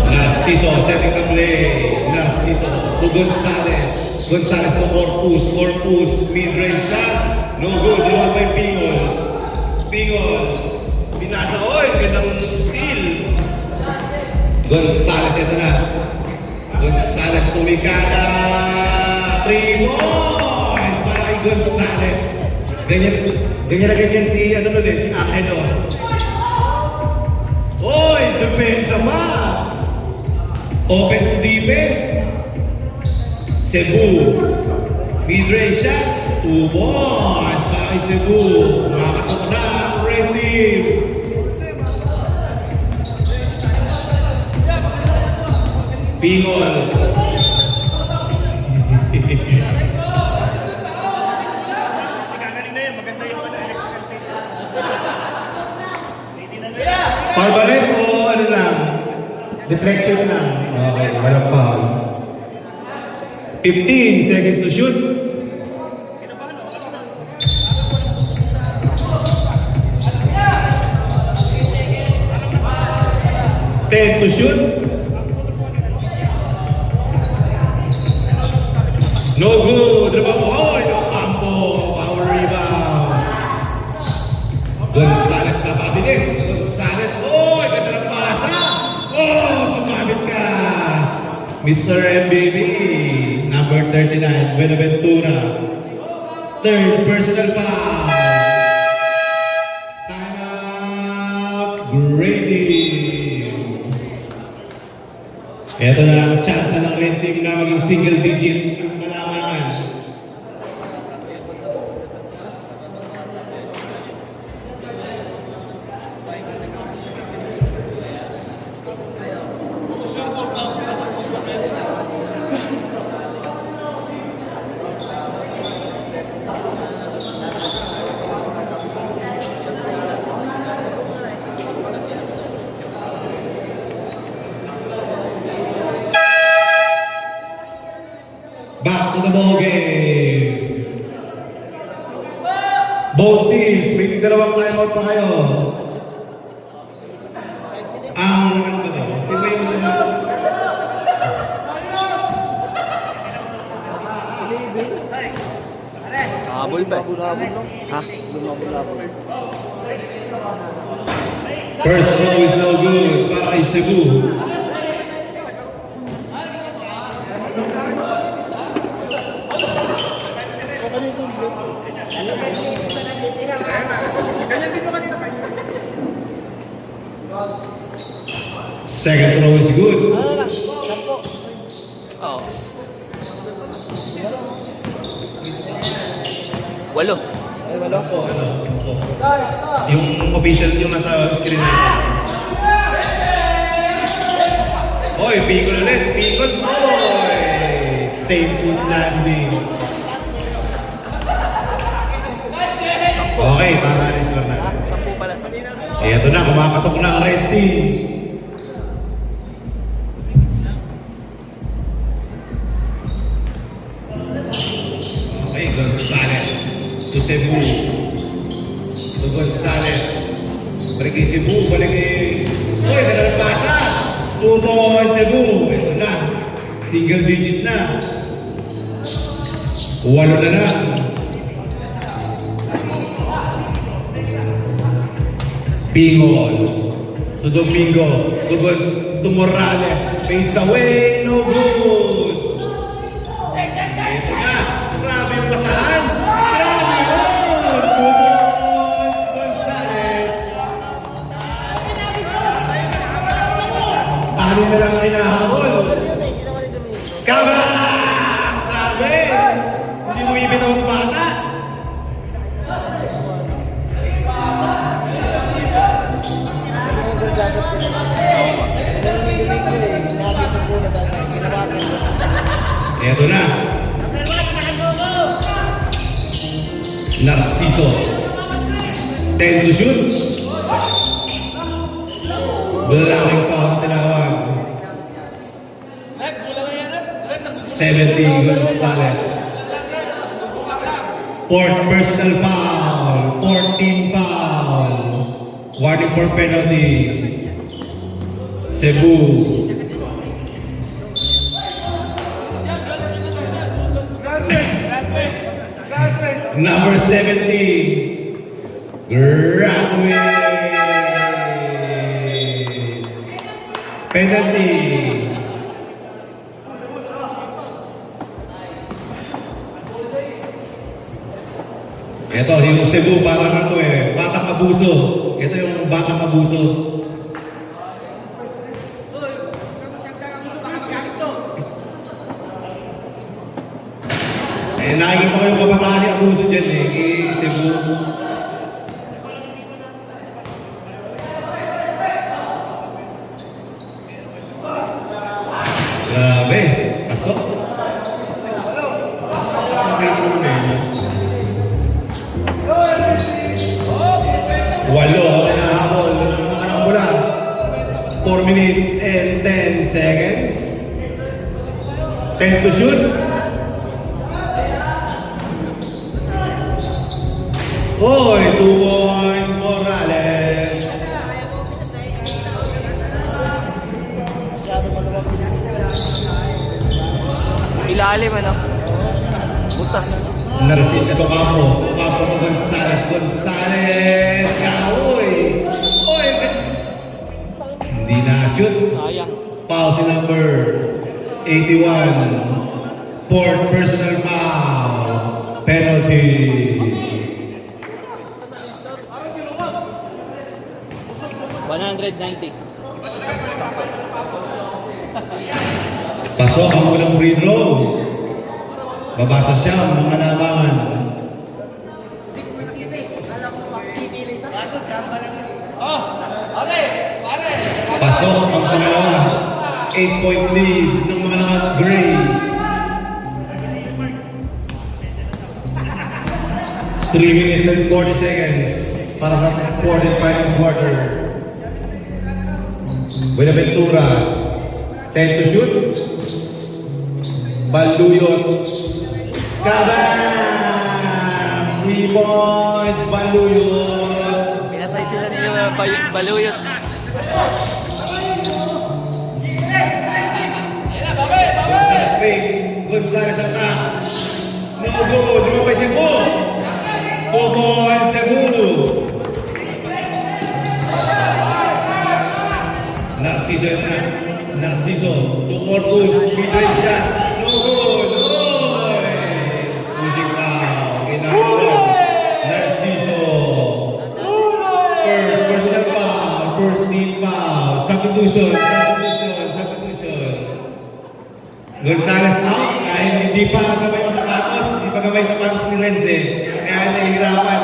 Narciso setting the play. Narciso to Gonzales. Gonzales to Corpus. Corpus. Mid-range shot. No good. Iwan by Pingol. Pingol. Binasa. Oy! Gandang steal. Gonzales ito na. Gonzales tumikada. 3 points para kay Gonzales. Ganyan si ano ulit, si Aquino. Oy! Depensa pa! Offense defense. Cebu. Mid-range shot. 2 points para kay Cebu. Makatok na. Red team. Pingol. Kagaling na yun, maganda yung electrical tape. Foul ba rin o ano lang? Deflection lang. Okay, walang foul. 15 seconds to shoot. 10 to shoot. No good. Oy, no campo. Power rebound. Gonzales sa pabilis. Gonzales. Oy, ganda ng pasa. Oh, sumabit ka. Mr. MBB. Number 39, Buenaventura. Third personal foul. Time out. Grading. Ito na ang chance ng red team na maging single digit ang malaman. Back to the ball game. Both teams, may dalawang timeout pa kayo. Ang ano ba ito? Sino yung Habol ba? Ha? Lumabol-habol. first throw is no good para kay Cebu. Second throw is good. Oo. 8. Ay, 8 po. Yung official yung nasa screen na ito. Oy, Pingol ulit. Pingol. Oy! Same foot landing. Okay, para rin lang natin. 10 pala. 10. Eh, ito na. Kumakatok na ang red team. Okay, Gonzales to Cebu. to Gonzales. Balik kay Cebu, balik kay... Uy, naglalapasa! 2 points Cebu. Ito na. Single digit na. 8 na lang. Pingol. To Domingo. To Morales. Face away. No good. Ito na. Grabe yung basahan. Grabe yun. 2 points. Gonzales. Paano na lang ang hinahabol? Kaba! Grabe! Hindi mo ibitaw ang bata. Eto na. Narciso. 10 to shoot. Blocking pa ang tinawag. 70 Gonzales. 4th personal foul. 14 foul. Warning for penalty. Cebu. Number 70. Graduate. Penalty. Ito, yung Cebu, parang ano eh, batang abuso. Ito yung batang abuso. Eh, nakikita ko yung kabataan yung abuso dyan eh, kay Cebu. Grabe, pasok. Walo, nahabol. Anong mula? 4 minutes and 10 seconds. 10 to shoot. Hoy, 2 points, Morales. Ilalim, ano? Butas. Narsin ito Capo. Capo mo Gonzales. Gonzales. Kaoy. Oy. Hindi na-shoot. Sayang. Foul si number 81. 4th personal foul. Penalty. $190. Pasok ang unang free throw. Babasa siya ang mga labangan. Pasok ang pangalawa. 8-point lead ng mga gray. 3 minutes and 40 seconds para sa 4th and final quarter. Buenaventura, 10 to shoot. Baluyot. Kabam! 3 points, Baluyot. Pinatay sila nila Baluyot. Gonzales fakes. Gonzales attacks. No good. Lumabay Cebu. 2 points, Cebu. Narciso na. Narciso. 2 more goals. Mid-range shot. No good. Oy! Pushing foul. Ginagawa. Narciso. First personal foul. First team foul. Substitution. Gonzales out. Kahit hindi pa gamay ang sapatos. Hindi pa gamay sapatos ni Renze. Kaya nahihirapan.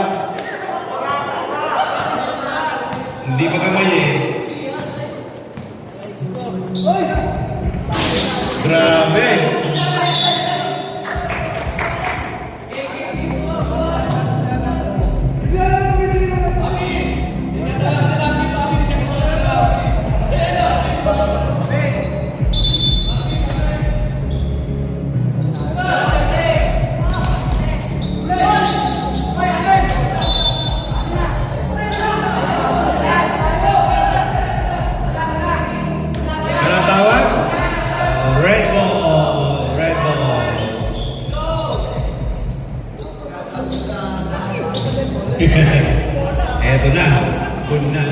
Hindi pa gamay eh. Grabe! Eto na. Kuna na.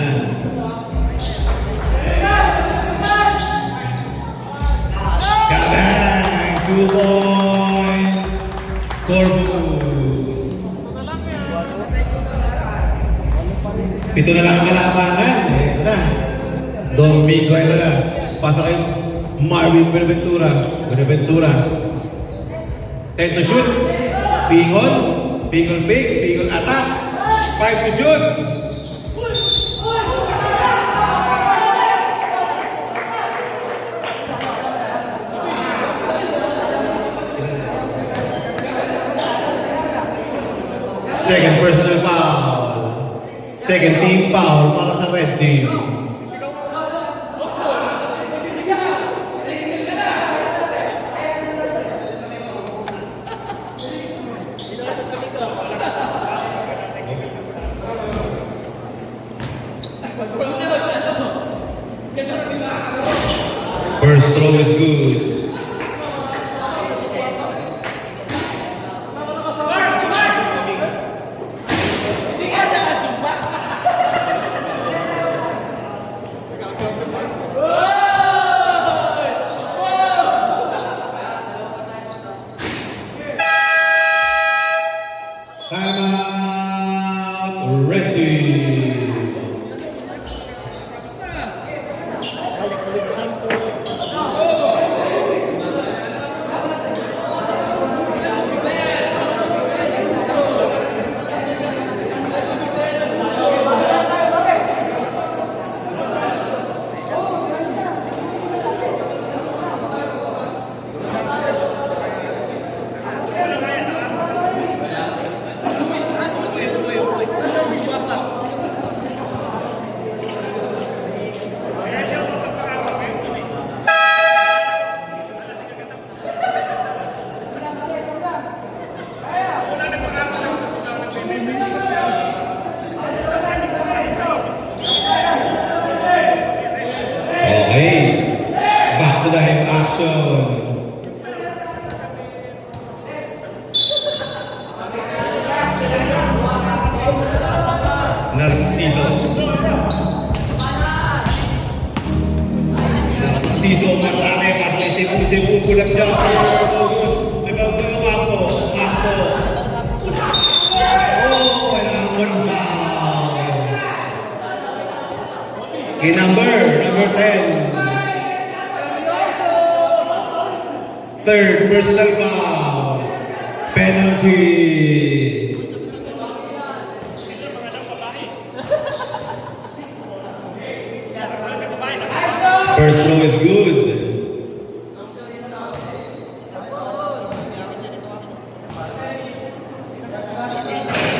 Kabang! 2 points. Corvus. Pito na lang ang kalabanan. Eto na. Don Vico, ito na. Pasok kayo. Marvin Buenaventura. Buenaventura. 10 to shoot. Pingon. Pingon fake. Pingon attack. 5 to shoot. Second personal foul. Second team foul para sa red team. First throw is good. Timeout, red team. Okay, back to the action. Narciso. Narciso matake kasi sibu kulang dyan. Diba sa Marco? Marco. Oh, kailangan ba? Okay, number 10. Third personal foul. Penalty. First throw is good.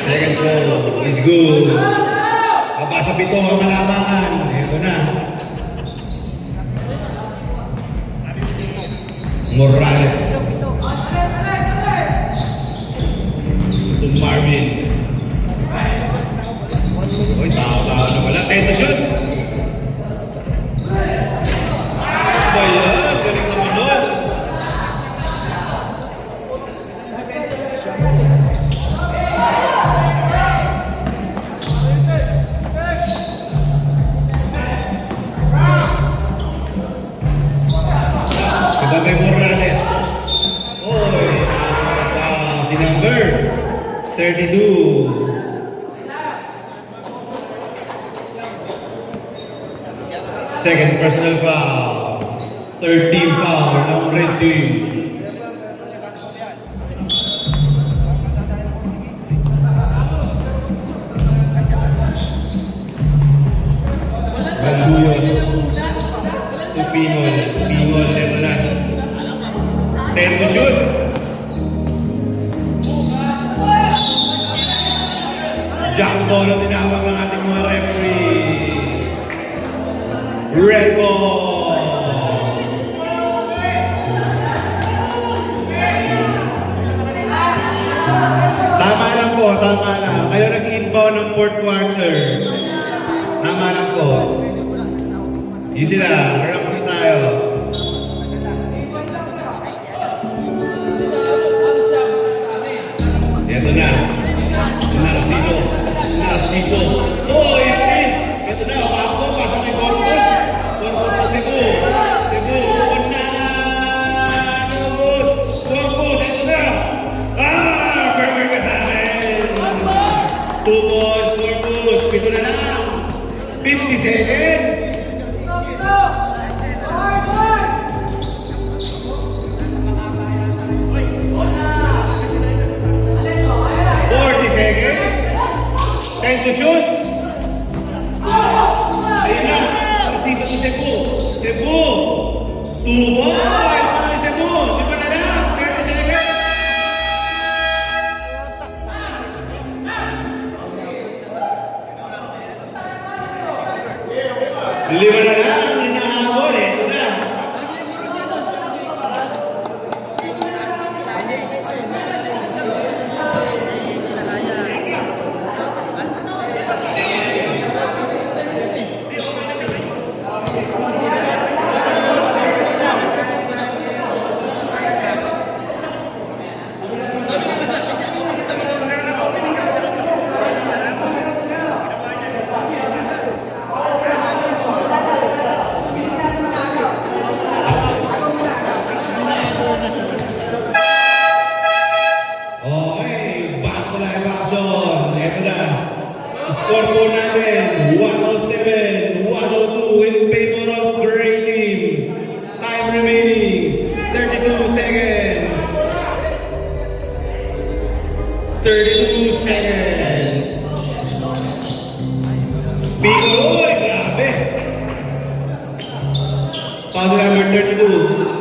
Second throw is good. Abasa pito ang kalamangan. Ito na. Morales. To Marvin. Uy, tao na wala. 10 to shoot. Ba yan? Galing naman nun. Sabagay Morales. Oy, si number 32. Second personal foul. Third team foul ng red team. Banduyo. Pinol. Pinol. Ito na. 10 to shoot. Jack ball ang tinawag ng ating mga referee. Red ball. Tama lang po, tama lang. Kayo nag-inbound ng fourth quarter. Tama lang po. Easy lang, relax na tayo. Ito na. 2 balls, 4 balls. Pito na lang. 50 seconds. 40 seconds. Time to shoot. Ayun na. Dito si Cebu. Cebu. 2 balls. Parang Cebu. Di ba na lang? 30 seconds. Lima na lang. Inahabol eh. Ito na. Okay, back to live action. Ito na. Score po natin, 107-102 in favor of Green Team. Time remaining, 32 seconds. 32 seconds. Bigoy, grabe. Pass number 32.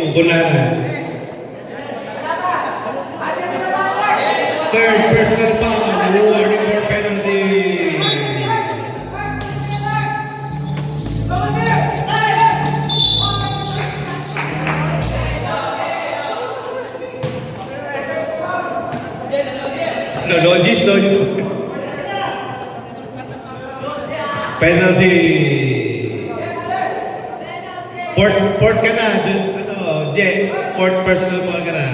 Bulan. Third personal foul, awarding for penalty. No, logis. Penalty. Port ka na. Jet, fourth personal foul ka na.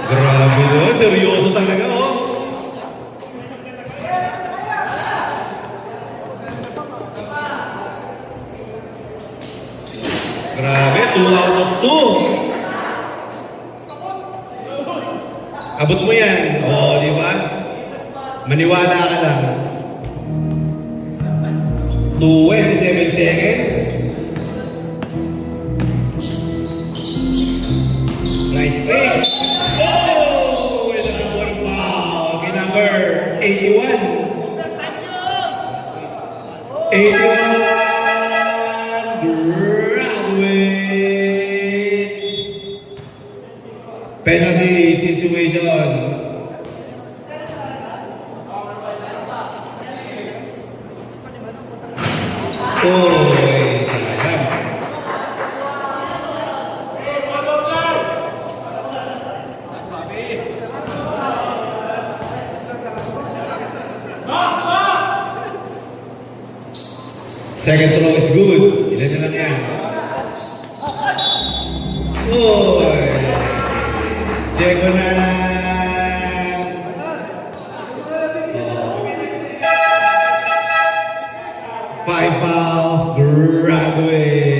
Grabe doon, seryoso talaga oh. Grabe, 2 out of 2. Abot mo yan. Oo, di ba? Maniwala ka lang. 27 seconds. Nice play. Oh! With another foul. Okay, number 81. 81. Graduate. Penalty situation. Second throw is good. Ilan na lang yan. Oy! Diego na lang. 5 fouls. Graduate.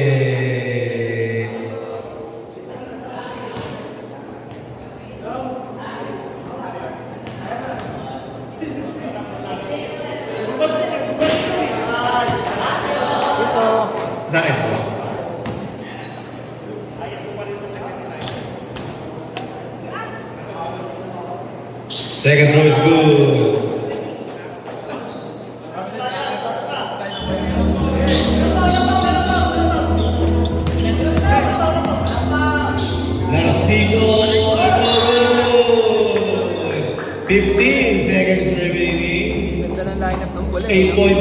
Saan? Second throw is good. Narciso. 15 seconds remaining. Ganda ng lineup ng pula. 8 point